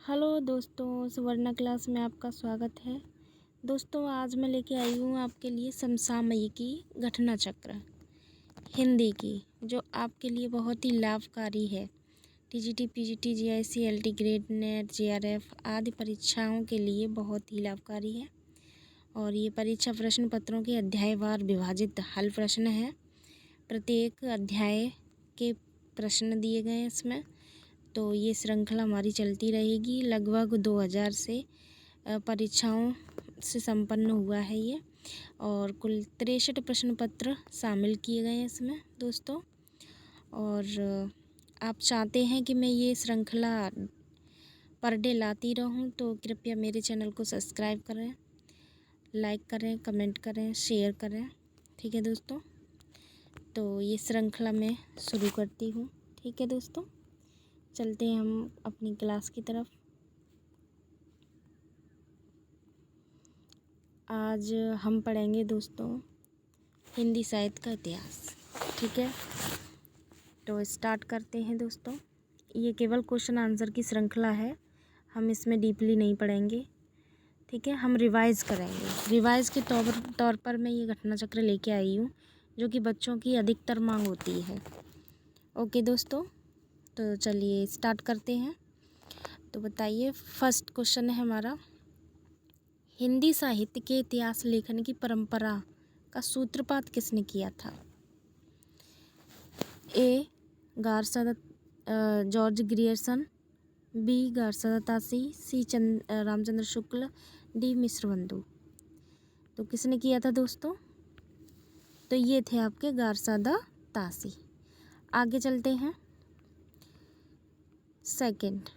Hello दोस्तों, सुवर्णा class में आपका स्वागत है। दोस्तों, आज मैं लेके आई हूँ आपके लिए समसामयिक की घटना चक्र हिंदी की, जो आपके लिए बहुत ही लाभकारी है। TGT, PGT, GIC, LT grade, net, JRF आदि परीक्षाओं के लिए बहुत ही लाभकारी है। और ये परीक्षा प्रश्न पत्रों के अध्यायवार विभाजित हल प्रश्न है। प्रत्येक अध्याय के प्रश्न दिए गए हैं इसमें। तो ये श्रृंखला हमारी चलती रहेगी। लगभग 2000 से परीक्षाओं से संपन्न हुआ है ये, और कुल 63 प्रश्न पत्र शामिल किए गए हैं इसमें दोस्तों। और आप चाहते हैं कि मैं ये श्रृंखला पर डे लाती रहूं, तो कृपया मेरे चैनल को सब्सक्राइब करें, लाइक करें, कमेंट करें, शेयर करें। ठीक है दोस्तों, तो ये श्रृंखला मैं शुरू करती हूँ। ठीक है दोस्तों, चलते हैं हम अपनी क्लास की तरफ। आज हम पढ़ेंगे दोस्तों हिंदी साहित्य का इतिहास। ठीक है, तो स्टार्ट करते हैं दोस्तों। ये केवल क्वेश्चन आंसर की श्रृंखला है, हम इसमें डीपली नहीं पढ़ेंगे। ठीक है, हम रिवाइज करेंगे। रिवाइज के तौर पर मैं ये घटना चक्र लेके आई हूँ, जो कि बच्चों की अधिकतर मांग होती है। ओके दोस्तों, तो चलिए स्टार्ट करते हैं। तो बताइए, फर्स्ट क्वेश्चन है हमारा, हिंदी साहित्य के इतिहास लेखन की परंपरा का सूत्रपात किसने किया था? ए. गारसादा जॉर्ज ग्रियर्सन, बी. गारसादा तासी, सी. रामचंद्र शुक्ल, डी. मिश्रबंधु। तो किसने किया था दोस्तों? तो ये थे आपके गारसादा तासी। आगे चलते हैं। सेकंड,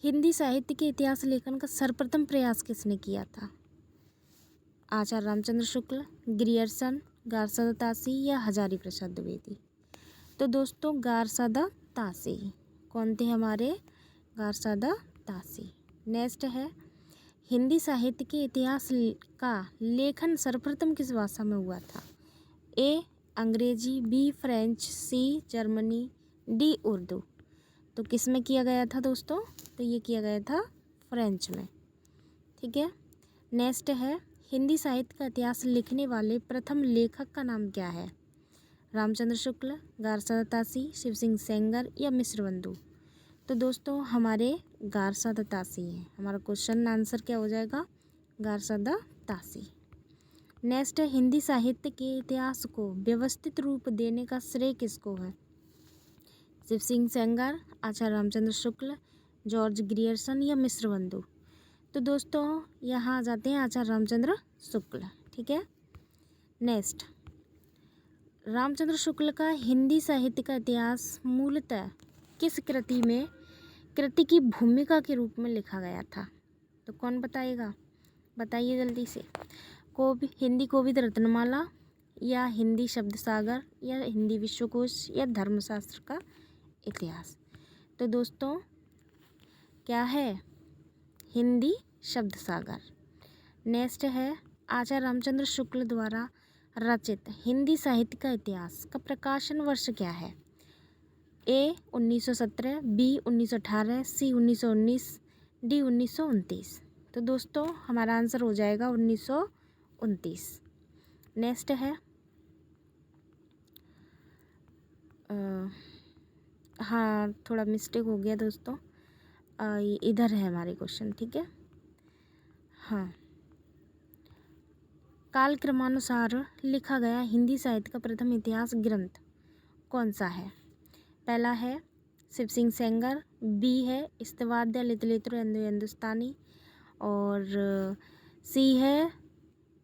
हिंदी साहित्य के इतिहास लेखन का सर्वप्रथम प्रयास किसने किया था? आचार्य रामचंद्र शुक्ल, ग्रियर्सन, गारसादा तासी या हजारी प्रसाद द्विवेदी। तो दोस्तों गारसादा तासी। कौन थे हमारे? गारसादा तासी। नेक्स्ट है, हिंदी साहित्य के इतिहास का लेखन सर्वप्रथम किस भाषा में हुआ था? ए. अंग्रेजी, B. French, C. Germany, D. Urdu. तो किस में किया गया था दोस्तों? तो ये किया गया था फ्रेंच में। ठीक है, नेक्स्ट है, हिंदी साहित्य का इतिहास लिखने वाले प्रथम लेखक का नाम क्या है? रामचंद्र शुक्ल, गारसादा तासी, शिव सिंह सेंगर या मिश्रबंधु। तो दोस्तों हमारे गारसादा तासी हैं। हमारा क्वेश्चन आंसर क्या हो जाएगा? गारसादा तासी। नेक्स्ट है, हिंदी साहित्य के इतिहास को व्यवस्थित रूप देने का श्रेय किसको है? शिव सिंह सेंगर, आचार्य रामचंद्र शुक्ल, जॉर्ज ग्रियर्सन या मिश्रबंधु। तो दोस्तों यहाँ आ जाते हैं आचार्य रामचंद्र शुक्ल। ठीक है, नेक्स्ट, रामचंद्र शुक्ल का हिंदी साहित्य का इतिहास मूलतः किस कृति की भूमिका के रूप में लिखा गया था? तो कौन बताएगा? बताइए जल्दी से। हिंदी कोविद रत्नमाला, या हिंदी शब्द सागर, या हिंदी विश्वकोश, या धर्मशास्त्र का इतिहास। तो दोस्तों क्या है? हिंदी शब्द सागर। नेक्स्ट है, आचार्य रामचंद्र शुक्ल द्वारा रचित हिंदी साहित्य का इतिहास का प्रकाशन वर्ष क्या है? ए. 1917, बी. 1918, सी. 1919, डी. 1929। तो दोस्तों हमारा आंसर हो जाएगा 1929। नेक्स्ट है, हाँ थोड़ा मिस्टेक हो गया दोस्तों, इधर है हमारे क्वेश्चन। ठीक है, हाँ, काल क्रमानुसार लिखा गया हिंदी साहित्य का प्रथम इतिहास ग्रंथ कौन सा है? पहला है शिव सिंह सेंगर, बी है इस्तवाद लितलितुर हिंदुस्तानी, और सी है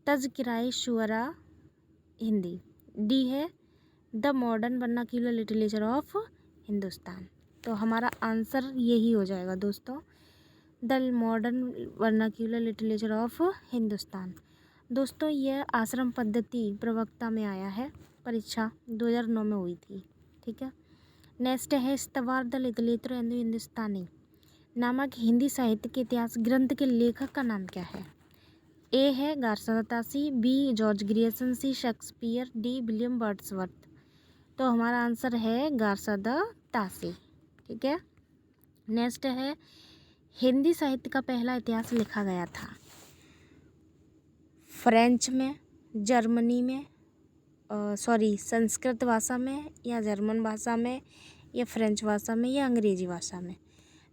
तज़किराए शुअरा हिंदी, डी है the modern vernacular literature of Hindustan. तो हमारा आंसर यही हो जाएगा दोस्तों, the modern vernacular literature of Hindustan. दोस्तों यह आश्रम पद्धति प्रवक्ता में आया है, परीक्षा 2009 में हुई थी। ठीक है, नेक्स्ट है, इस्तवार द लितलितुर हिंदुस्तानी नामक हिंदी साहित्य के इतिहास ग्रंथ के लेखक का नाम क्या है? ए है गारसादा तासी, बी जॉर्ज ग्रियर्सन, सी शेक्सपियर, डी विलियम वर्ड्सवर्थ। तो हमारा आंसर है गारसादा तासी। ठीक है, नेक्स्ट है हिंदी साहित्य का पहला इतिहास लिखा गया था फ्रेंच में, जर्मनी में, संस्कृत भाषा में या जर्मन भाषा में या फ्रेंच भाषा में या अंग्रेजी भाषा में।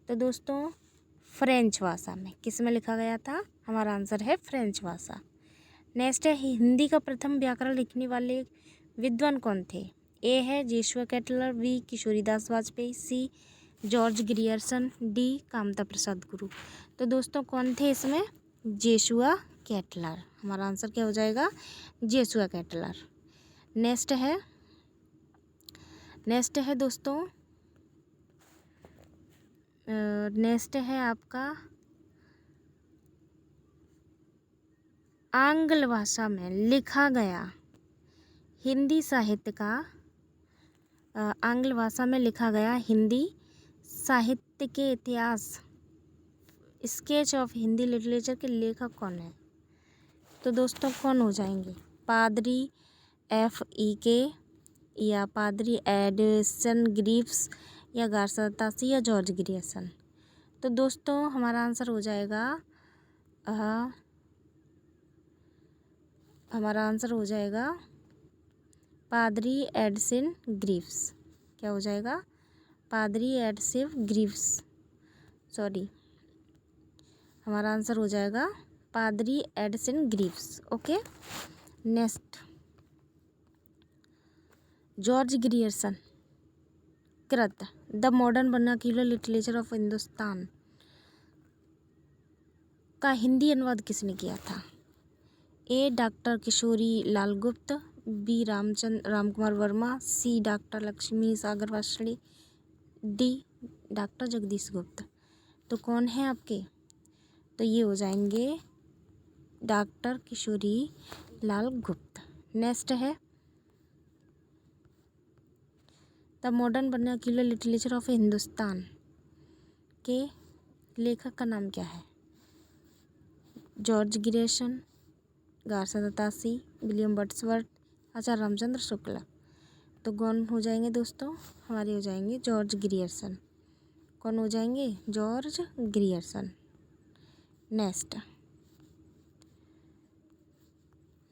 तो दोस्तों फ्रेंच भाषा में। किस में लिखा गया था? हमारा आंसर है फ्रेंच भाषा। नेक्स्ट है हिंदी का प्रथम व्याकरण लिखने वाले विद्वान कौन थे? ए है Joshua Ketler, B Kishoridas Vajpeyi, C George Grierson, D Kamta Prasad Guru. तो दोस्तों कौन थे इसमें? Joshua Ketelaar. हमारा आंसर क्या हो जाएगा? Joshua Ketelaar. नेक्स्ट है दोस्तों, नेक्स्ट है आपका आंग्ल भाषा में लिखा गया हिंदी साहित्य का आंग्ल भाषा में लिखा गया हिंदी साहित्य के इतिहास स्केच ऑफ हिंदी लिटरेचर के लेखक कौन है? तो दोस्तों कौन हो जाएंगे? पादरी F.E.K. या पादरी एडिसन ग्रीव्स या गार्सा तासी या जॉर्ज ग्रियर्सन। तो दोस्तों हमारा आंसर हो जाएगा पादरी एडिसन ग्रीव्स। क्या हो जाएगा? पादरी एडिसन ग्रीव्स। हमारा आंसर हो जाएगा पादरी Edison Greaves. Okay. Next, George Grierson कृत the modern vernacular literature of Hindustan का हिंदी अनुवाद किसने किया था? ए डॉक्टर किशोरी लाल गुप्त, बी रामकुमार वर्मा, सी डॉक्टर लक्ष्मी सागर वार्ष्णेय, डी डॉक्टर जगदीश गुप्त। तो कौन है आपके? तो ये हो जाएंगे डॉक्टर किशोरी लाल गुप्त। नेक्स्ट है the modern vernacular literature of Hindustan के लेखक का नाम क्या है? जॉर्ज ग्रियर्सन, गार्सा तासी, विलियम वर्ड्सवर्थ, आचार्य रामचंद्र शुक्ला। तो कौन हो जाएंगे दोस्तों? हमारे हो जाएंगे जॉर्ज ग्रियर्सन। कौन हो जाएंगे? George Grierson.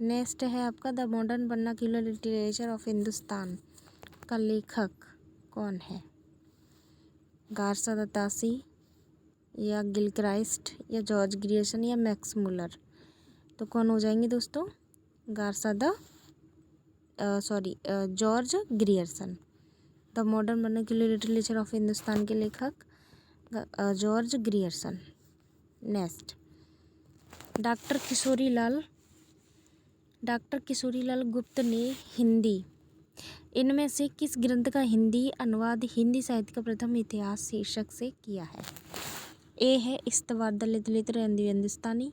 नेक्स्ट है आपका the modern vernacular literature of Hindustan का लेखक कौन है? गार्सा तासी या गिलक्राइस्ट या जॉर्ज ग्रियर्सन या मैक्स मुलर। तो कौन हो जाएंगे दोस्तों? George Grierson. The modern vernacular literature of Hindustan के लेखक George Grierson. Next, doctor Kishori Lal गुप्त ने हिंदी इनमें से किस ग्रंथ का हिंदी अनुवाद हिंदी साहित्य का प्रथम इतिहास शीर्षक से किया है? ए है इस्तवार the literature and the Hindustani,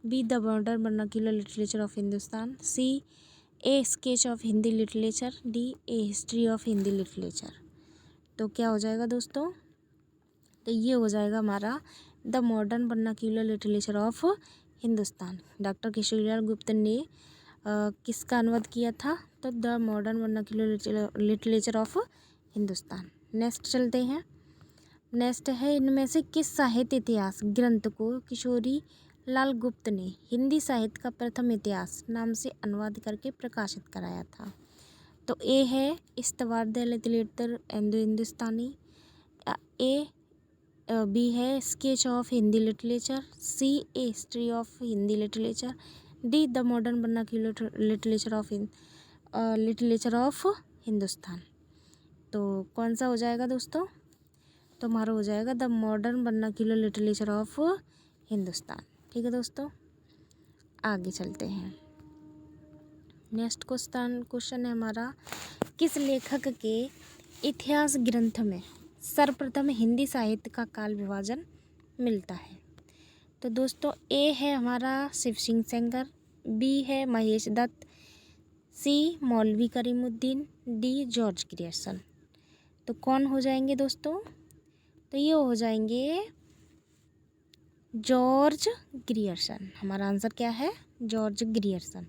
B the modern vernacular literature of Hindustan, C a sketch of Hindi literature, D a history of Hindi literature. तो क्या हो जाएगा दोस्तों? तो ये हो जाएगा हमारा the modern vernacular literature of Hindustan. Doctor Kishorilal गुप्त ने किसका अनुवाद किया था? तो the modern vernacular literature of Hindustan. Next चलते हैं। नेक्स्ट है इनमें से किस साहित्य इतिहास ग्रंथ को किशोरी लाल गुप्त ने हिंदी साहित्य का प्रथम इतिहास नाम से अनुवाद करके प्रकाशित कराया था? तो ए है इस्तवार the literature and the Hindustani, B है sketch of Hindi literature, C a history of Hindi literature, D the modern vernacular literature of Hindustan. तो कौन सा हो जाएगा दोस्तों? तो हमारा हो जाएगा the modern vernacular literature of Hindustan. ठीक है दोस्तों, आगे चलते हैं। नेक्स्ट क्वेश्चन है हमारा, किस लेखक के इतिहास ग्रंथ में सर्वप्रथम हिंदी साहित्य का काल विभाजन मिलता है? तो दोस्तों ए है हमारा शिव सिंह सेंगर, बी है महेश दत्त, सी मौलवी करीमुद्दीन, डी जॉर्ज ग्रियर्सन। तो कौन हो जाएंगे दोस्तों? तो ये हो जाएंगे जॉर्ज ग्रियर्सन। हमारा आंसर क्या है? George Grierson.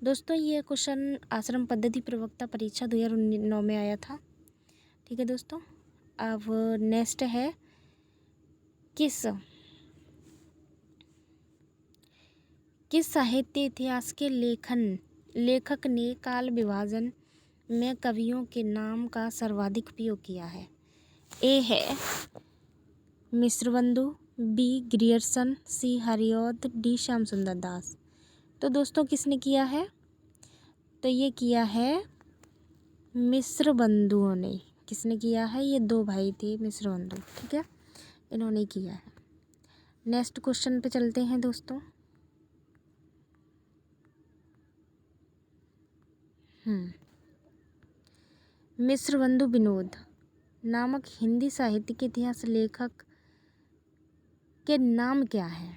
दोस्तों ये क्वेश्चन आश्रम पद्धति प्रवक्ता परीक्षा 2009 में आया था। ठीक है दोस्तों, अब नेक्स्ट है किस साहित्य इतिहास के लेखक ने काल विभाजन में कवियों के नाम का सर्वाधिक उपयोग किया है? ए है मिश्रबंधु, बी ग्रियर्सन, सी हरिऔध, डी श्याम सुंदर दास। तो दोस्तों किसने किया है? तो ये किया है मिश्रबंधुओं ने। किसने किया है? ये दो भाई थे मिश्रबंधु, ठीक है, इन्होंने किया है। नेक्स्ट क्वेश्चन पे चलते हैं दोस्तों। मिश्रबंधु विनोद नामक हिंदी साहित्य के इतिहास लेखक के नाम क्या है?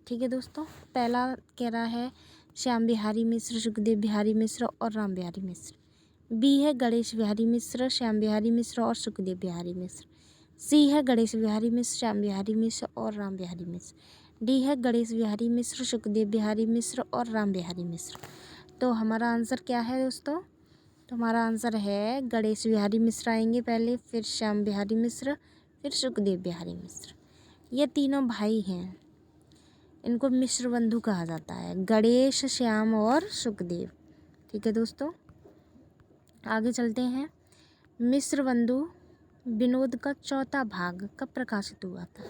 ठीक है दोस्तों, पहला कह रहा है श्याम बिहारी मिश्र, सुखदेव बिहारी मिश्र और राम बिहारी मिश्र। बी है गणेश बिहारी मिश्र, श्याम बिहारी मिश्र और सुखदेव बिहारी मिश्र। सी है गणेश बिहारी मिश्र, श्याम बिहारी मिश्र और राम बिहारी मिश्र। डी है गणेश बिहारी मिश्र, सुखदेव बिहारी मिश्र और राम बिहारी मिश्र। तो हमारा आंसर क्या है दोस्तों? तो हमारा आंसर है गणेश बिहारी मिश्र आएंगे पहले, फिर श्याम बिहारी मिश्र, फिर सुखदेव बिहारी मिश्र। ये तीनों भाई हैं, इनको मिश्रबंधु कहा जाता है, गणेश, श्याम और सुखदेव। ठीक है दोस्तों, आगे चलते हैं। मिश्रबंधु विनोद का चौथा भाग कब प्रकाशित हुआ था?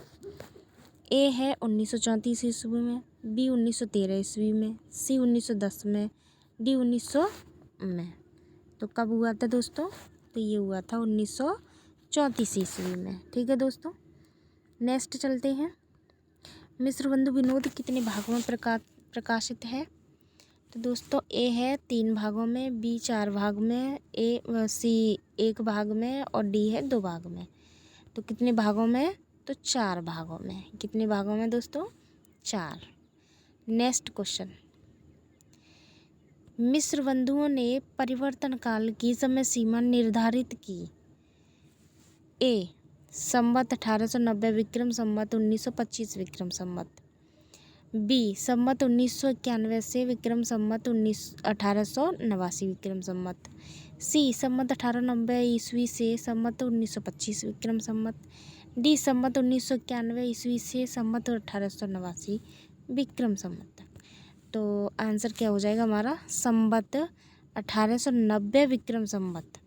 ए है 1934 ईस्वी में, बी 1913 ईस्वी में, सी 1910 में, डी 1900 में। तो कब हुआ था दोस्तों? तो ये हुआ था 1934 ईस्वी में। ठीक है दोस्तों, नेक्स्ट चलते हैं। मिश्रबंधु विनोद कितने भागों में प्रकाशित है? तो दोस्तों ए है 3 भागों में, बी 4 भाग में, सी 1 भाग में और डी है 2 भाग में। तो कितने भागों में? तो 4 भागों में। कितने भागों में दोस्तों? 4। नेक्स्ट क्वेश्चन, मिश्रबंधुओं ने परिवर्तन काल की समय सीमा निर्धारित की। ए संवत 1890 विक्रम संवत 1925 विक्रम संवत। बी संवत 1991 से विक्रम संवत 1889 विक्रम संवत। सी संवत 1890 ईस्वी से संवत 1925 विक्रम संवत। डी संवत 1991 ईस्वी से संवत 1889 विक्रम संवत। तो आंसर क्या हो जाएगा हमारा? संवत 1890 विक्रम संवत।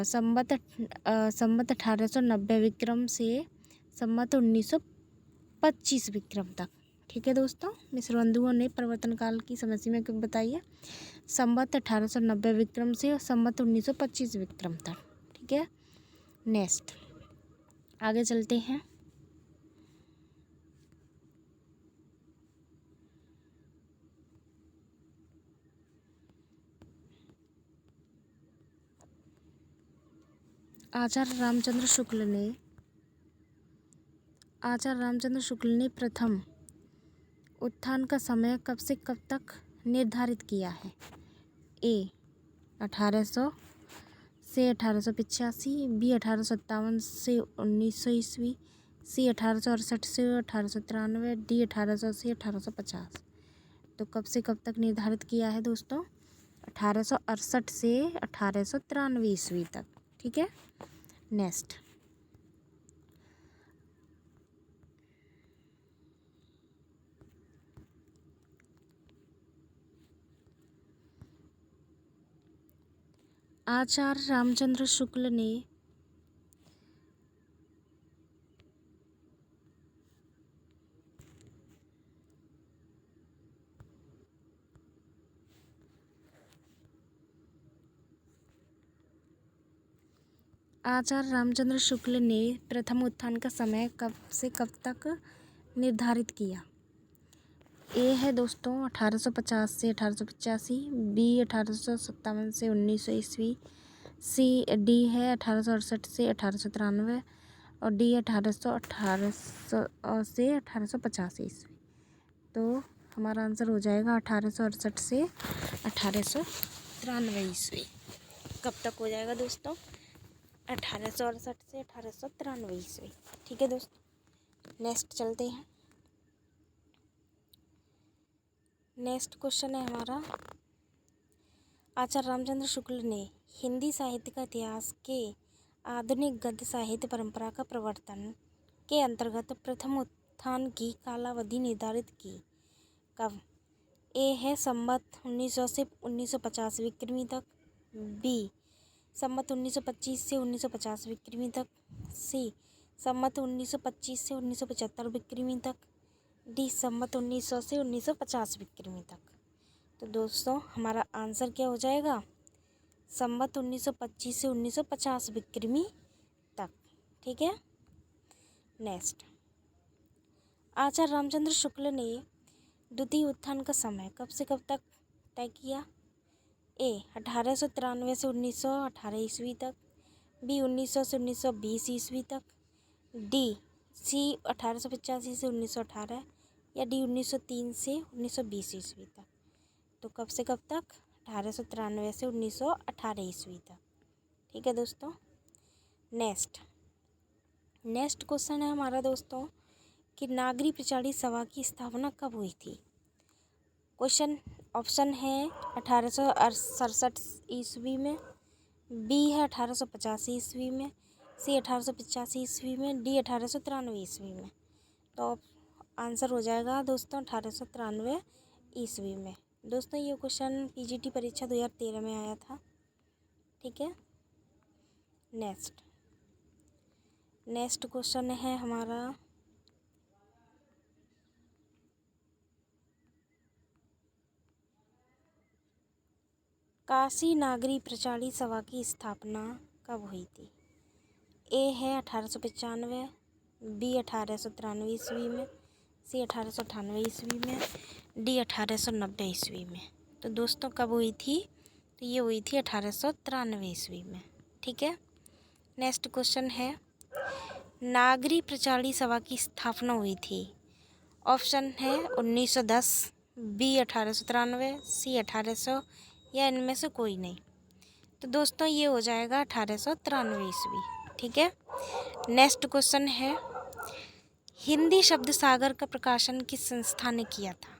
संवत 1890 विक्रम से संवत 1925 विक्रम तक। ठीक है दोस्तों, मिश्रबंधुओं ने परिवर्तन काल की समय सीमा क्यों बताई है? संवत 1890 विक्रम से संवत 1925 विक्रम तक। ठीक है, नेक्स्ट आगे चलते हैं। आचार्य रामचंद्र शुक्ल ने प्रथम उत्थान का समय कब से कब तक निर्धारित किया है? ए 1800 से 1885, बी 1857 से 1900 ईस्वी, सी 1868 से 1893, डी 1800 से 1850। तो कब से कब तक निर्धारित किया है दोस्तों? 1868 से 1893 ईस्वी तक। ठीक है, नेक्स्ट आचार्य रामचंद्र शुक्ल ने प्रथम उत्थान का समय कब से कब तक निर्धारित किया? ए है दोस्तों 1850 से 1885, बी 1857 से 1900 ईस्वी, सी डी है 1868 से 1893 और डी 1800 से 1850 ईस्वी। तो हमारा आंसर हो जाएगा 1868 से 1893 ईस्वी। कब तक हो जाएगा दोस्तों? 1868 से 1893 ईस्वी। ठीक है दोस्तों, नेक्स्ट चलते हैं। नेक्स्ट क्वेश्चन है हमारा, आचार्य रामचंद्र शुक्ल ने हिंदी साहित्य का इतिहास के आधुनिक गद्य साहित्य परंपरा का प्रवर्तन के अंतर्गत प्रथम उत्थान की कालावधि निर्धारित की? कब? ए है संवत 1900 से 1950 विक्रमी तक। बी संवत 1925 से 1950 विक्रमी तक। सी संवत 1925 से 1975 विक्रमी तक। डी संवत 1900 से 1950 विक्रमी तक। तो दोस्तों हमारा आंसर क्या हो जाएगा? संवत 1925 से 1950 विक्रमी तक। ठीक है। नेक्स्ट, आचार्य रामचंद्र शुक्ल ने द्वितीय उत्थान का समय कब से कब तक तय किया? ए 1893 से 1918 ईस्वी तक। बी 1900 से 1920 ईस्वी तक। डी सी 1885 से 1918 या डी 1903 से 1920 ईस्वी तक। तो कब से कब तक? 1893 से 1918 ईस्वी तक। ठीक है दोस्तों। नेक्स्ट क्वेश्चन है हमारा दोस्तों कि नागरी प्रचारी सभा की स्थापना कब हुई थी? क्वेश्चन ऑप्शन है 1867 ईस्वी में। बी है 1885 ईस्वी में। सी 1885 ईस्वी में। डी 1893 ईस्वी में। तो आंसर हो जाएगा दोस्तों 1893 ईस्वी में। दोस्तों ये क्वेश्चन पीजीटी परीक्षा 2013 में आया था। ठीक है। नेक्स्ट क्वेश्चन है हमारा काशी नागरी प्रचारी सभा की स्थापना कब हुई थी? ए है 1895। बी 1893 ईस्वी में। सी 1898 ईस्वी में। डी 1890 ईस्वी में। तो दोस्तों कब हुई थी? तो ये हुई थी 1893 ईस्वी में। ठीक है। नेक्स्ट क्वेश्चन है नागरी प्रचारी सभा की स्थापना हुई थी। ऑप्शन है 1910, बी 1893, सी 1800 या इनमें से कोई नहीं। तो दोस्तों ये हो जाएगा 1893 ईस्वी। ठीक है। नेक्स्ट क्वेश्चन है हिंदी शब्द सागर का प्रकाशन किस संस्था ने किया था?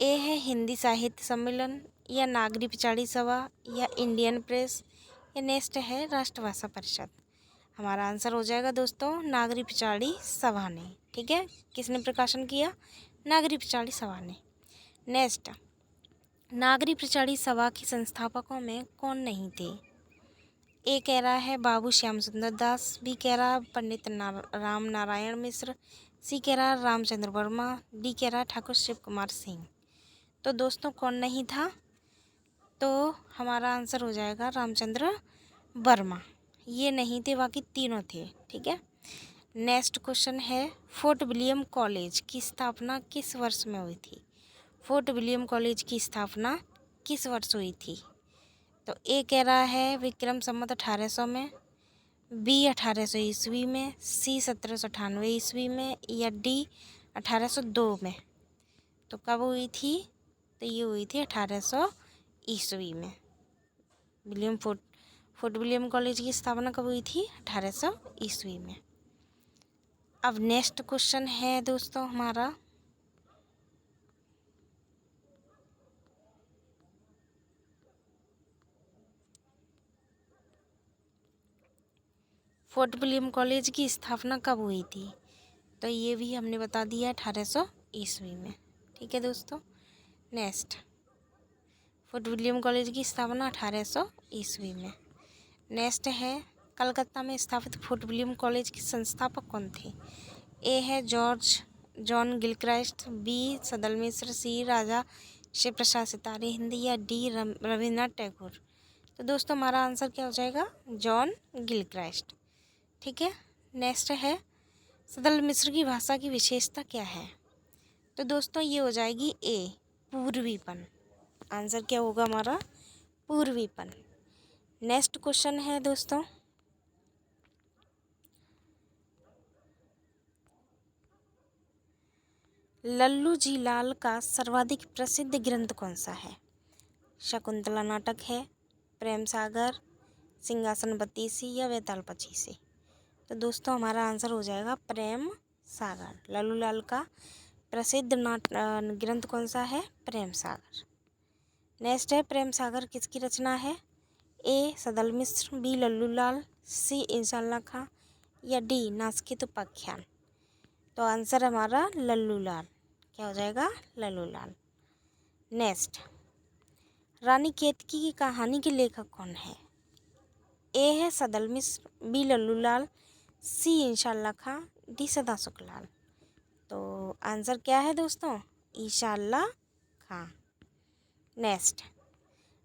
ए है हिंदी साहित्य सम्मेलन या नागरी प्रचारी सभा या इंडियन प्रेस या नेक्स्ट है राष्ट्रभाषा परिषद। हमारा आंसर हो जाएगा दोस्तों नागरी प्रचारी सभा ने। ठीक है। किसने प्रकाशन किया? नागरी प्रचारी सभा ने। नेक्स्ट, नागरी प्रचारी सभा के संस्थापकों में कौन नहीं थे? ए कह रहा है बाबू श्याम सुंदर दास। बी कह रहा है पंडित राम नारायण मिश्र। सी कह रहा है रामचंद्र वर्मा। डी कह रहा है ठाकुर शिव कुमार सिंह। तो दोस्तों कौन नहीं था? तो हमारा आंसर हो जाएगा रामचंद्र वर्मा। ये नहीं थे, बाकी तीनों थे। ठीक है। नेक्स्ट क्वेश्चन है फोर्ट विलियम कॉलेज की स्थापना किस वर्ष में हुई थी? फोर्ट विलियम कॉलेज की स्थापना किस वर्ष हुई थी? तो ए कह रहा है विक्रम संवत 1800 में। बी 1800 ईस्वी में। सी 1798 ईस्वी में या डी 1802 में। तो कब हुई थी? तो ये हुई थी 1800 ईस्वी में। फोर्ट विलियम कॉलेज की स्थापना कब हुई थी? 1800 ईस्वी में। अब नेक्स्ट क्वेश्चन है दोस्तों हमारा फोर्ट विलियम कॉलेज की स्थापना कब हुई थी? तो ये भी हमने बता दिया 1800 ईस्वी में। ठीक है दोस्तों। नेक्स्ट, फोर्ट विलियम कॉलेज की स्थापना 1800 ईस्वी में। नेक्स्ट है कलकत्ता में स्थापित फोर्ट विलियम कॉलेज के संस्थापक कौन थे? ए है जॉन गिलक्राइस्ट। बी सदल मिश्र। सी राजा शिव प्रसाद सितारे हिंदी या डी रविन्द्रनाथ टैगोर। तो दोस्तों हमारा आंसर क्या हो जाएगा? John Gilchrist. ठीक है। नेक्स्ट है सदल मिश्र की भाषा की विशेषता क्या है? तो दोस्तों ये हो जाएगी ए पूर्वीपन। आंसर क्या होगा हमारा? पूर्वीपन। नेक्स्ट क्वेश्चन है दोस्तों लल्लू जी लाल का सर्वाधिक प्रसिद्ध ग्रंथ कौन सा है? शकुंतला नाटक है, प्रेम सागर, सिंहासन बत्तीसी या वेताल पचीसी। तो दोस्तों हमारा आंसर हो जाएगा प्रेम सागर। लल्लू लाल का प्रसिद्ध ग्रंथ कौन सा है? प्रेम सागर। नेक्स्ट है प्रेम सागर किसकी रचना है? ए सदल मिश्र। बी लल्लू लाल। सी इंसान खां या डी नासकित उपाख्यान? तो आंसर हमारा लल्लू लाल। क्या हो जाएगा? लल्लू लाल। नेक्स्ट, रानी केतकी की कहानी के लेखक कौन है? ए है सदल मिश्र, बी लल्लू लाल, सी इंशाअल्लाह खां, डी सदा सुखलाल। तो आंसर क्या है दोस्तों? इंशाअल्लाह खां। नेक्स्ट,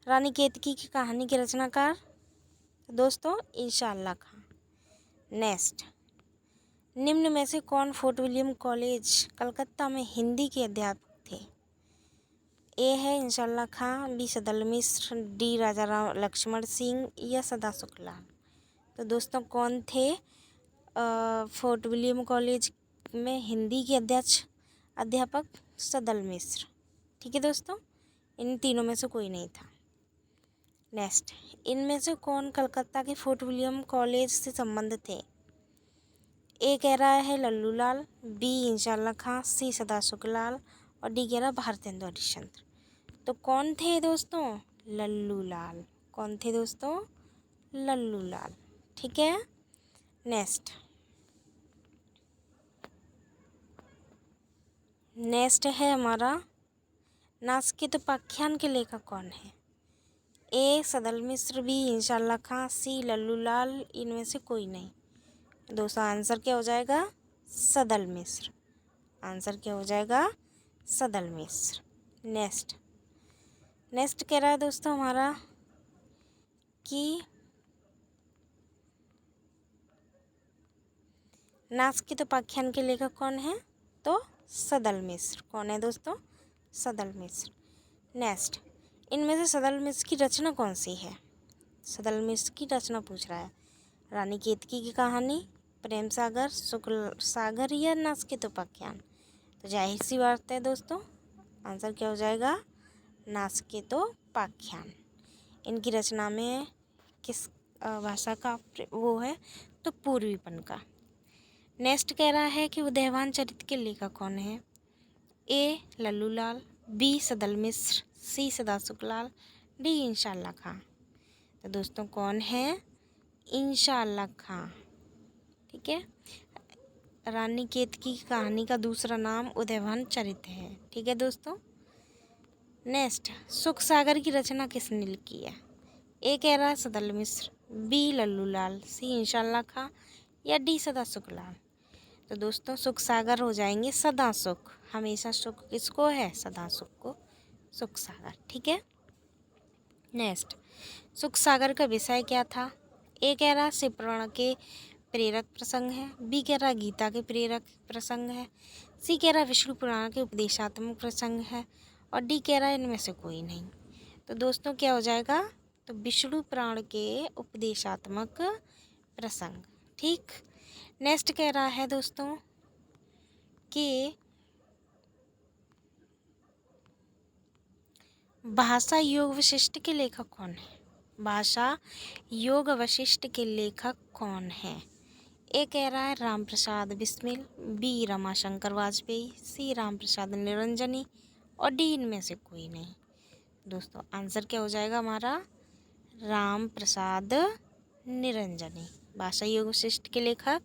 रानी केतकी की कहानी के रचनाकार? दोस्तों इंशाअल्लाह खां। नेक्स्ट, निम्न में से कौन फोर्ट विलियम कॉलेज कलकत्ता में हिंदी के अध्यापक थे? ए है इंशाअल्लाह खां, बी सदल मिश्र, डी राजा राम लक्ष्मण सिंह या सदा सुखलाल। तो दोस्तों कौन थे फोर्ट विलियम कॉलेज में हिंदी के अध्यापक? सदल मिश्र। ठीक है दोस्तों, इन तीनों में से कोई नहीं था। नेक्स्ट, इनमें से कौन कलकत्ता के फोर्ट विलियम कॉलेज से संबंधित थे? ए कह रहा है लल्लू लाल, बी इंशाअल्लाह खां, सी सदा सुखलाल और डी कह रहा भारतेंदु हरिश्चंद्र। तो कौन थे दोस्तों? लल्लू लाल। कौन थे दोस्तों? लल्लू लाल। ठीक है। नेक्स्ट है हमारा, नासकित उपाख्यान के लेखक कौन है? ए सदल मिश्र, बी इंशाअल्लाह खां, सी लल्लू लाल, इनमें से कोई नहीं। दोस्तों आंसर क्या हो जाएगा? सदल मिश्र। आंसर क्या हो जाएगा? सदल मिश्र। नेक्स्ट कह रहा है दोस्तों हमारा कि नासकित उपाख्यान के लेखक कौन है? तो सदल मिश्र। कौन है दोस्तों? सदल मिश्र। नेक्स्ट, इनमें से सदल मिश्र की रचना कौन सी है? सदल मिश्र की रचना पूछ रहा है। रानी केतकी की कहानी, प्रेम सागर, शुक्ल सागर या नासकित उपाख्यान? तो जाहिर सी बात है दोस्तों, आंसर क्या हो जाएगा? नासकित उपाख्यान। इनकी रचना में किस भाषा का वो है? तो पूर्वीपन का। नेक्स्ट कह रहा है कि उदयभान चरित्र के लेखक कौन है? ए लल्लू लाल, बी सदल मिश्र, सी सदा सुखलाल, डी इंशाअल्लाह खां। तो दोस्तों कौन है? इंशाअल्लाह खां। ठीक है। रानी केतकी की कहानी का दूसरा नाम उदयभान चरित्र है। ठीक है दोस्तों। नेक्स्ट, सुख सागर की रचना किसने की है? ए कह रहा है सदल मिश्र, बी लल्लू लाल, सी इंशाअल्लाह खां या डी सदा सुखलाल। तो दोस्तों सुख सागर हो जाएंगे सदा सुख। हमेशा सुख किसको है? सदा सुख को सुख सागर। ठीक है। नेक्स्ट, सुख सागर का विषय क्या था? ए कह रहा शिव पुराण के प्रेरक प्रसंग है, बी कह रहा गीता के प्रेरक प्रसंग है, सी कह रहा विष्णु पुराण के उपदेशात्मक प्रसंग है और डी कह रहा है इनमें से कोई नहीं। तो दोस्तों क्या हो जाएगा? तो विष्णु पुराण के उपदेशात्मक प्रसंग। ठीक। नेक्स्ट कह रहा है दोस्तों कि भाषा योग वशिष्ठ के लेखक कौन है? भाषा योग वशिष्ठ के लेखक कौन है? ए कह रहा है राम प्रसाद बिस्मिल, बी रमाशंकर वाजपेयी, सी राम प्रसाद निरंजनी और डी इनमें से कोई नहीं। दोस्तों आंसर क्या हो जाएगा हमारा? राम प्रसाद निरंजनी। भाषा योग वशिष्ठ के लेखक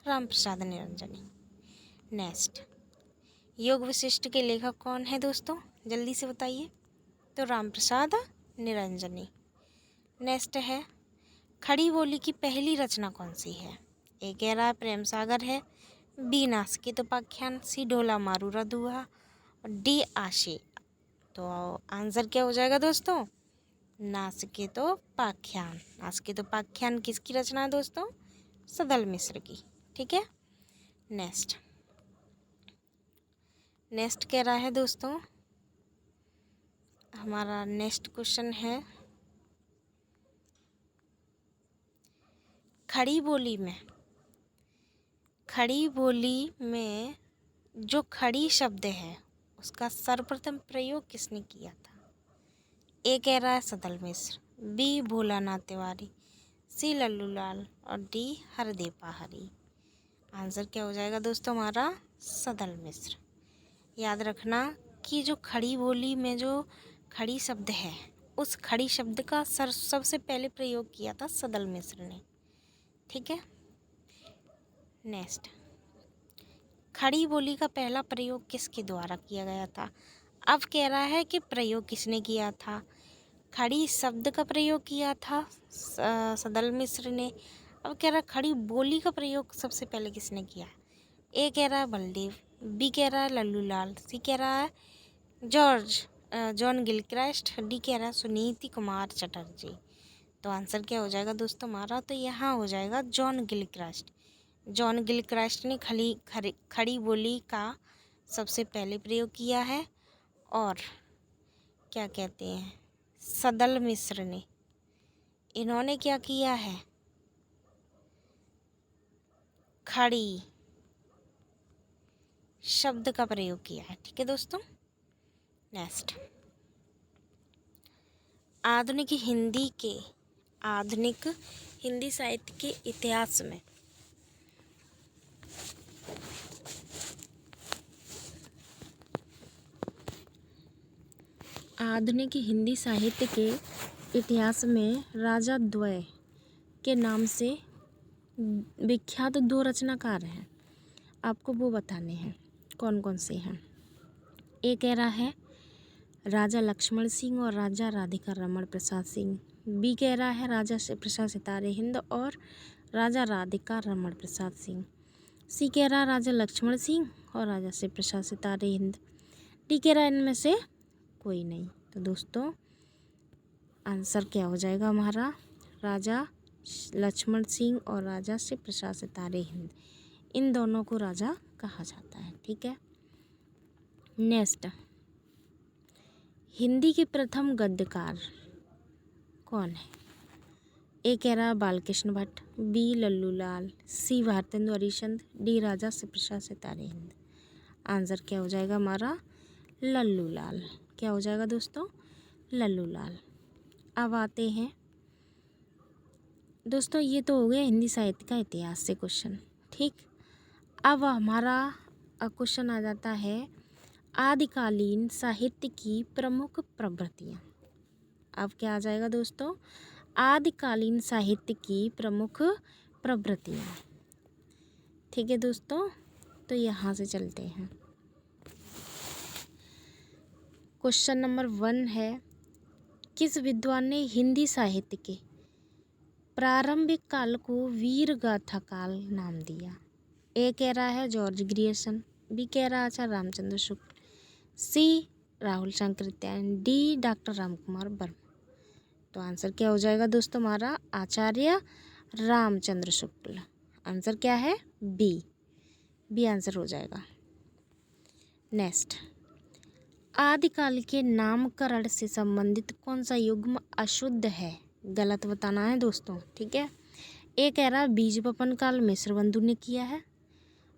राम प्रसाद निरंजनी। नेक्स्ट, योग वशिष्ठ के लेखक कौन है दोस्तों? जल्दी से बताइए। तो राम प्रसाद निरंजनी। नेक्स्ट है, खड़ी बोली की पहली रचना कौन सी है? ए कह रहा है प्रेम सागर है, बी नासकित उपाख्यान, सी ढोला मारूरा दुहा और डी आशी। तो आंसर क्या हो जाएगा दोस्तों? नासकित उपाख्यान। नासकित उपाख्यान किसकी रचना है दोस्तों? सदल मिश्र की। ठीक है। नेक्स्ट कह रहा है दोस्तों हमारा नेक्स्ट क्वेश्चन है, खड़ी बोली में जो खड़ी शब्द है उसका सर्वप्रथम प्रयोग किसने किया था? ए कह रहा है सदल मिश्र, बी भोलानाथ तिवारी, सी लल्लू लाल और डी हरदेव पहाड़ी। आंसर क्या हो जाएगा दोस्तों हमारा? सदल मिश्र। याद रखना कि जो खड़ी बोली में जो खड़ी शब्द है उस खड़ी शब्द का सबसे पहले प्रयोग किया था सदल मिश्र ने। ठीक है। नेक्स्ट, खड़ी बोली का पहला प्रयोग किसके द्वारा किया गया था? अब कह रहा है कि प्रयोग किसने किया था। खड़ी शब्द का प्रयोग किया था सदल मिश्र ने। अब कह रहा है खड़ी बोली का प्रयोग सबसे पहले किसने किया? ए कह रहा है बलदेव, बी कह रहा है लल्लू लाल, सी कह रहा है जॉन गिलक्रास्ट, डी कह रहा है सुनीति कुमार चटर्जी। तो आंसर क्या हो जाएगा दोस्तों हमारा? तो यहाँ हो जाएगा जॉन गिलक्रास्ट। जॉन गिलक्रास्ट ने खड़ी बोली का सबसे पहले प्रयोग किया है। और क्या कहते हैं, सदल मिश्र ने, इन्होंने क्या किया है? खड़ी शब्द का प्रयोग किया है। ठीक है दोस्तों। नेक्स्ट, आधुनिक हिंदी साहित्य के इतिहास में आधुनिक हिंदी साहित्य के इतिहास में राजा द्वय के नाम से विख्यात 2 रचनाकार हैं। आपको वो बताने हैं कौन कौन से हैं। एक कह रहा है राजा लक्ष्मण सिंह और राजा राधिका रमण प्रसाद सिंह। बी कह रहा है राजा प्रसाद सितारे हिंद और राजा राधिका रमण प्रसाद सिंह। सी कह रहा है राजा लक्ष्मण सिंह और राजा से प्रसाद सितारे हिंद। डी कह रहा है इनमें से कोई नहीं। तो दोस्तों आंसर क्या हो जाएगा हमारा? राजा लक्ष्मण सिंह और राजा से प्रसाद सितारे हिंद, इन दोनों को राजा कहा जाता है। ठीक है। नेक्स्ट, हिंदी के प्रथम गद्यकार कौन है? ए कह रहा बालकृष्ण भट्ट, बी लल्लू लाल, सी भारतेंदु हरिश्चंद्र, डी राजा से प्रसाद सितारे हिंद। आंसर क्या हो जाएगा हमारा? लल्लू लाल। क्या हो जाएगा दोस्तों? लल्लू लाल। अब आते हैं दोस्तों, ये तो हो गया हिंदी साहित्य का इतिहास से क्वेश्चन। ठीक, अब हमारा क्वेश्चन आ जाता है आदिकालीन साहित्य की प्रमुख प्रवृत्तियाँ। अब क्या आ जाएगा दोस्तों? आदिकालीन साहित्य की प्रमुख प्रवृत्तियाँ। ठीक है दोस्तों, तो यहाँ से चलते हैं। क्वेश्चन नंबर 1 है, किस विद्वान ने हिंदी साहित्य के प्रारंभिक काल को वीर गाथा काल नाम दिया? ए कह रहा है जॉर्ज ग्रियर्सन, बी कह रहा है आचार्य रामचंद्र शुक्ल, सी राहुल शंकरित्यायन, डी डॉक्टर रामकुमार वर्मा। तो आंसर क्या हो जाएगा दोस्तों हमारा? आचार्य रामचंद्र शुक्ल। आंसर क्या है? बी आंसर हो जाएगा। नेक्स्ट, आदिकाल के नामकरण से संबंधित कौन सा युग्म अशुद्ध है? गलत बताना है दोस्तों। ठीक है। ए कह रहा है बीज वपन काल मिश्र बंधु ने किया है,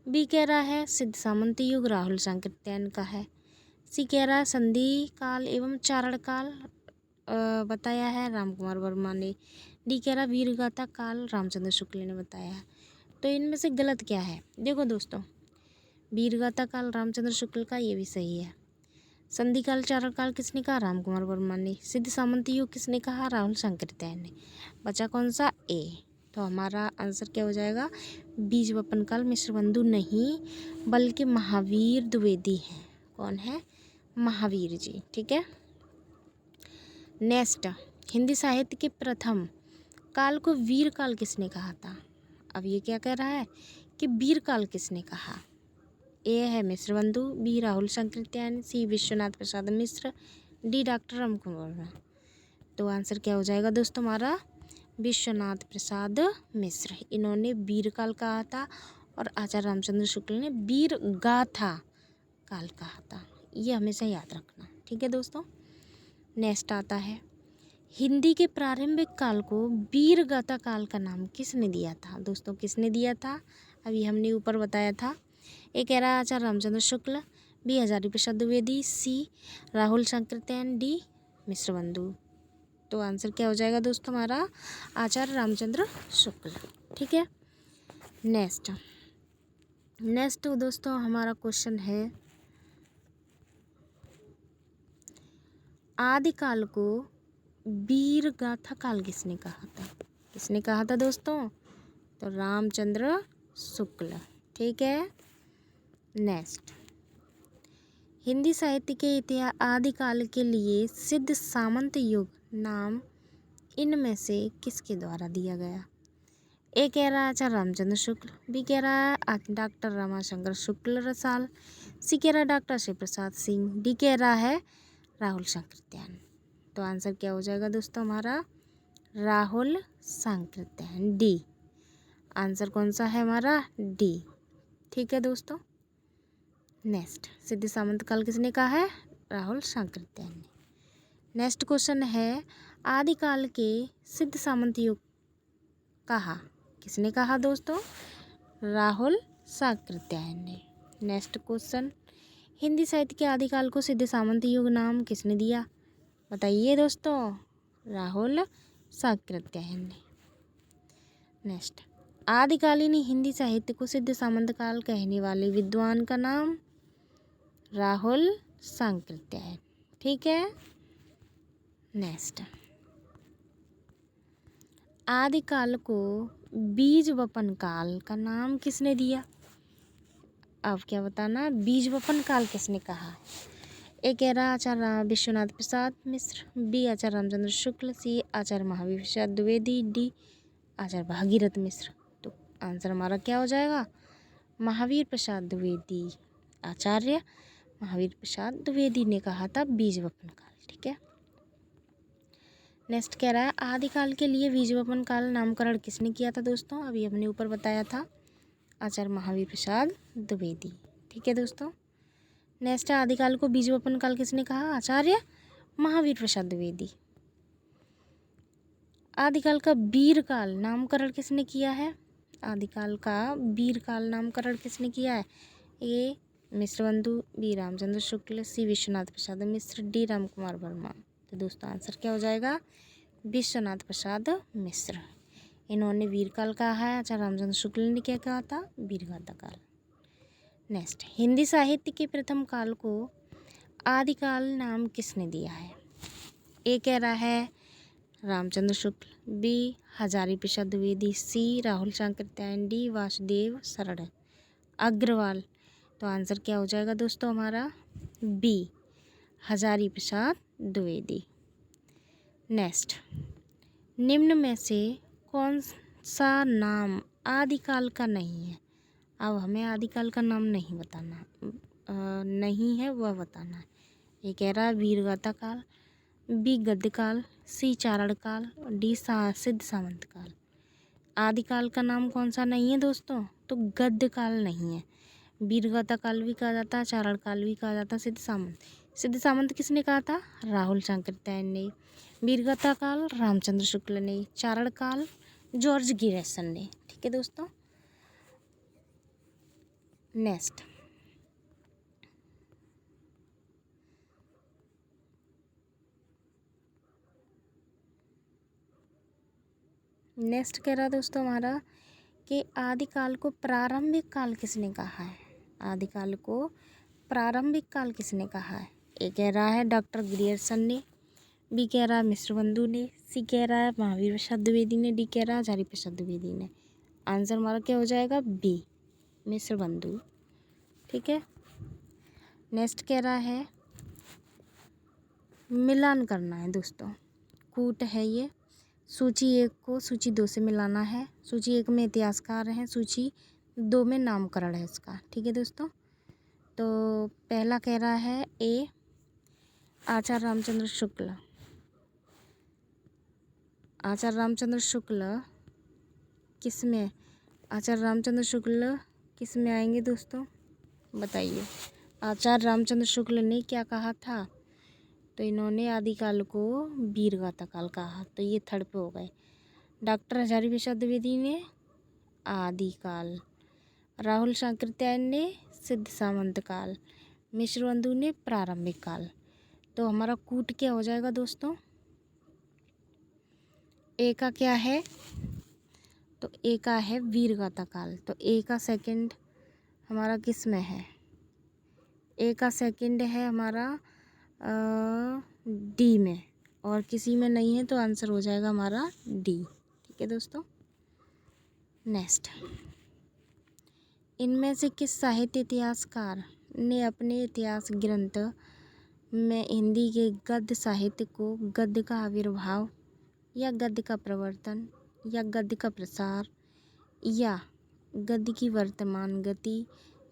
बी कह रहा है सिद्ध सामंत युग राहुल शंकरित्यायन का है, सी कह रहा है संधि काल एवं चारण काल बताया है रामकुमार वर्मा ने, डी कह रहा वीरगाथा काल रामचंद्र शुक्ल ने बताया है। तो इनमें से गलत क्या है? देखो दोस्तों, वीरगाथा काल रामचंद्र शुक्ल का, ये भी सही है। संधि काल चारण काल किसने कहा? रामकुमार वर्मा ने। सिद्ध सामंत युग किसने कहा? राहुल शंकरित्यायन ने। बचा कौन सा? ए। तो हमारा आंसर क्या हो जाएगा? बीज वपन काल मिश्र बंधु नहीं बल्कि महावीर द्विवेदी हैं। कौन है? महावीर जी। ठीक है। नेक्स्ट, हिंदी साहित्य के प्रथम काल को वीर काल किसने कहा था? अब ये क्या कह रहा है कि वीर काल किसने कहा? ए है मिश्र बंधु, बी राहुल शंकरित्यायन, सी विश्वनाथ प्रसाद मिश्र, डी डॉक्टर रामकुमार वर्मा। तो आंसर क्या हो जाएगा दोस्तों हमारा? विश्वनाथ प्रसाद मिश्र, इन्होंने वीर काल कहा था और आचार्य रामचंद्र शुक्ल ने वीर गाथा काल कहा था। ये हमेशा याद रखना। ठीक है दोस्तों। नेक्स्ट आता है, हिंदी के प्रारंभिक काल को वीर गाथा काल का नाम किसने दिया था? दोस्तों किसने दिया था? अभी हमने ऊपर बताया था। ए कह रहा है आचार्य रामचंद्र शुक्ल, बी हजारी प्रसाद द्विवेदी, सी राहुल शंकरित्यायन, डी मिश्र बंधु। तो आंसर क्या हो जाएगा दोस्तों हमारा? आचार्य रामचंद्र शुक्ल। ठीक है। नेक्स्ट दोस्तों हमारा क्वेश्चन है, आदिकाल को वीर गाथा काल किसने कहा था? किसने कहा था दोस्तों? तो रामचंद्र शुक्ल। ठीक है। नेक्स्ट, हिंदी साहित्य के इतिहास आदिकाल के लिए सिद्ध सामंत युग नाम इनमें से किसके द्वारा दिया गया? ए कह रहा है आचार्य रामचंद्र शुक्ल, बी कह रहा है डॉक्टर रमाशंकर शुक्ल रसाल, सी कह रहा है डॉक्टर शिव प्रसाद सिंह, डी कह रहा है राहुल सांकृत्यायन। तो आंसर क्या हो जाएगा दोस्तों हमारा? राहुल सांकृत्यायन, डी। आंसर कौन सा है हमारा? डी। ठीक है दोस्तों। नेक्स्ट, सिद्ध सामंत काल किसने कहा है? राहुल सांकृत्यायन ने। नेक्स्ट क्वेश्चन है, आदिकाल के सिद्ध सामंत युग कहा किसने कहा दोस्तों? राहुल सांकृत्यायन ने। नेक्स्ट क्वेश्चन, हिंदी साहित्य के आदिकाल को सिद्ध सामंत युग नाम किसने दिया? बताइए दोस्तों। राहुल सांकृत्यायन ने। नेक्स्ट, आदिकालीन हिंदी साहित्य को सिद्ध सामंत काल कहने वाले विद्वान का नाम? राहुल सांकृत्यायन। ठीक है। नेक्स्ट, आदिकाल को बीज वपन काल का नाम किसने दिया? अब क्या बताना, बीज वपन काल किसने कहा? ए कह रहा आचार्य विश्वनाथ प्रसाद मिश्र, बी आचार्य रामचंद्र शुक्ल, सी आचार्य महावीर प्रसाद द्विवेदी, डी आचार्य भागीरथ मिश्र। तो आंसर हमारा क्या हो जाएगा? महावीर प्रसाद द्विवेदी। आचार्य महावीर प्रसाद द्विवेदी ने कहा था बीज वपन काल। ठीक है। नेक्स्ट कह रहा है, आदिकाल के लिए बीज वपन काल नामकरण किसने किया था दोस्तों? अभी हमने ऊपर बताया था, आचार्य महावीर प्रसाद द्विवेदी। ठीक है दोस्तों। नेक्स्ट, आदिकाल को बीज वपन काल किसने कहा? आचार्य महावीर प्रसाद द्विवेदी। आदिकाल का वीर काल नामकरण किसने किया है? आदिकाल का वीर काल नामकरण किसने किया है? ए मिश्रबंधु, बी रामचंद्र शुक्ल, सी विश्वनाथ प्रसाद मिश्र, डी राम कुमार वर्मा। तो दोस्तों आंसर क्या हो जाएगा? विश्वनाथ प्रसाद मिश्र। इन्होंने वीरकाल कहा है, आचार्य रामचंद्र शुक्ल ने क्या कहा था? वीरगाथा काल। नेक्स्ट, हिंदी साहित्य के प्रथम काल को आदिकाल नाम किसने दिया है? ए कह रहा है रामचंद्र शुक्ल, बी हजारी प्रसाद द्विवेदी, सी राहुल सांकृत्यायन, डी वासुदेव शरण अग्रवाल। तो आंसर क्या हो जाएगा दोस्तों हमारा? बी हजारी प्रसाद द्विवेदी। नेक्स्ट, निम्न में से कौन सा नाम आदिकाल का नहीं है? अब हमें आदिकाल का नाम नहीं बताना, नहीं है वह बताना है। ये कह रहा है वीरगाथा काल, बी गद्य काल, सी चारण काल, डी सिद्ध सामंत काल। आदिकाल का नाम कौन सा नहीं है दोस्तों? तो गद्य काल नहीं है। वीरगाथा काल भी कहा जाता है, चारण काल भी कहा जाता है, सिद्ध सामंत। सिद्ध सामंत किसने कहा था? राहुल सांकृत्यायन ने। वीरगाथा काल रामचंद्र शुक्ल ने। चारण काल जॉर्ज गिरिसन ने। ठीक है दोस्तों। नेक्स्ट, कह रहा दोस्तों हमारा कि आदिकाल को प्रारंभिक काल किसने कहा है? आदिकाल को प्रारंभिक काल किसने कहा है? ए कह रहा है डॉक्टर ग्रियर्सन ने, बी कह रहा है मिश्रबंधु ने, सी कह रहा है महावीर प्रसाद द्विवेदी ने, डी कह रहा है हजारी प्रसाद द्विवेदी ने। आंसर हमारा क्या हो जाएगा? बी मिश्रबंधु। ठीक है। नेक्स्ट कह रहा है मिलान करना है दोस्तों, कूट है ये। सूची 1 को सूची 2 से मिलाना है। सूची 1 में इतिहासकार हैं, सूची 2 में नामकरण है इसका। ठीक है दोस्तों। तो पहला कह रहा है ए आचार्य रामचंद्र शुक्ल। आचार्य रामचंद्र शुक्ल किस में? आचार्य रामचंद्र शुक्ल किस में आएंगे दोस्तों? बताइए। आचार्य रामचंद्र शुक्ल ने क्या कहा था? तो इन्होंने आदिकाल को वीरगाथा काल कहा, तो ये थर्ड पे हो गए। डॉक्टर हजारी प्रसाद द्विवेदी ने आदिकाल, राहुल सांकृत्यायन ने सिद्ध सामंत काल, मिश्रबंधु ने प्रारंभिक काल। तो हमारा कूट क्या हो जाएगा दोस्तों? ए का क्या है? तो ए का है वीरगाथा काल। तो ए का सेकंड हमारा किस में है? ए का सेकंड है हमारा डी में, और किसी में नहीं है, तो आंसर हो जाएगा हमारा डी। ठीक है दोस्तों। नेक्स्ट, इनमें से किस साहित्य इतिहासकार ने अपने इतिहास ग्रंथ में हिंदी के गद्य साहित्य को गद्य का आविर्भाव या गद्य का प्रवर्तन या गद्य का प्रसार या गद्य की वर्तमान गति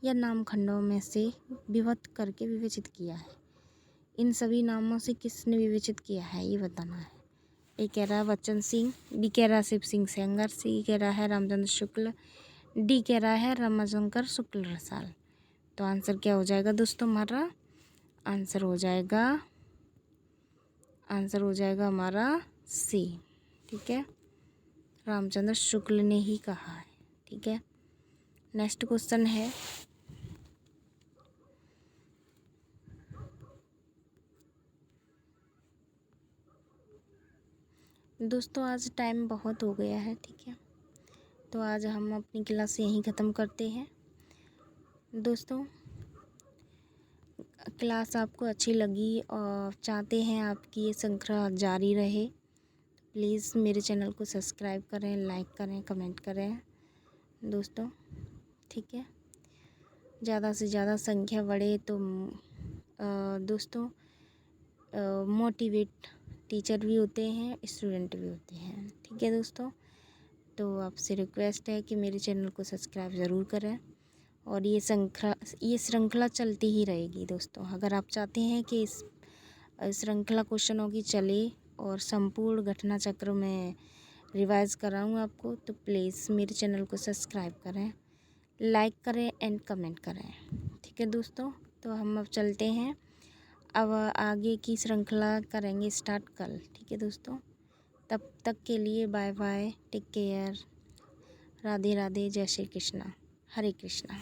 या नामखंडों में से विभक्त करके विवेचित किया है? इन सभी नामों से किसने विवेचित किया है ये बताना है। ए कह रहा है बच्चन सिंह, बी कह रहा है शिव सिंह सेंगर, सी कह रहा है रामचंद्र शुक्ल, डी कह रहा है रमाशंकर शुक्ल रसाल। तो आंसर क्या हो जाएगा दोस्तों हमारा? आंसर हो जाएगा हमारा सी। ठीक है, रामचंद्र शुक्ल ने ही कहा है। ठीक है, नेक्स्ट क्वेश्चन है दोस्तों, आज टाइम बहुत हो गया है। ठीक है, तो आज हम अपनी क्लास यहीं ख़त्म करते हैं। दोस्तों, क्लास आपको अच्छी लगी और चाहते हैं आपकी ये श्रृंखला जारी रहे, प्लीज़ मेरे चैनल को सब्सक्राइब करें, लाइक करें, कमेंट करें दोस्तों। ठीक है, ज़्यादा से ज़्यादा संख्या बढ़े तो दोस्तों मोटिवेट टीचर भी होते हैं, स्टूडेंट भी होते हैं। ठीक है दोस्तों, तो आपसे रिक्वेस्ट है कि मेरे चैनल को सब्सक्राइब ज़रूर करें और ये श्रृंखला चलती ही रहेगी दोस्तों। अगर आप चाहते हैं कि इस श्रृंखला क्वेश्चनों की चले और संपूर्ण घटना चक्र में रिवाइज कराऊँ आपको, तो प्लीज़ मेरे चैनल को सब्सक्राइब करें, लाइक करें एंड कमेंट करें। ठीक है दोस्तों, तो हम अब चलते हैं, अब आगे की श्रृंखला करेंगे स्टार्ट कल। ठीक है दोस्तों, तब तक के लिए bye bye, take care, Radhe Radhe, Jai Shri Krishna, हरे कृष्णा।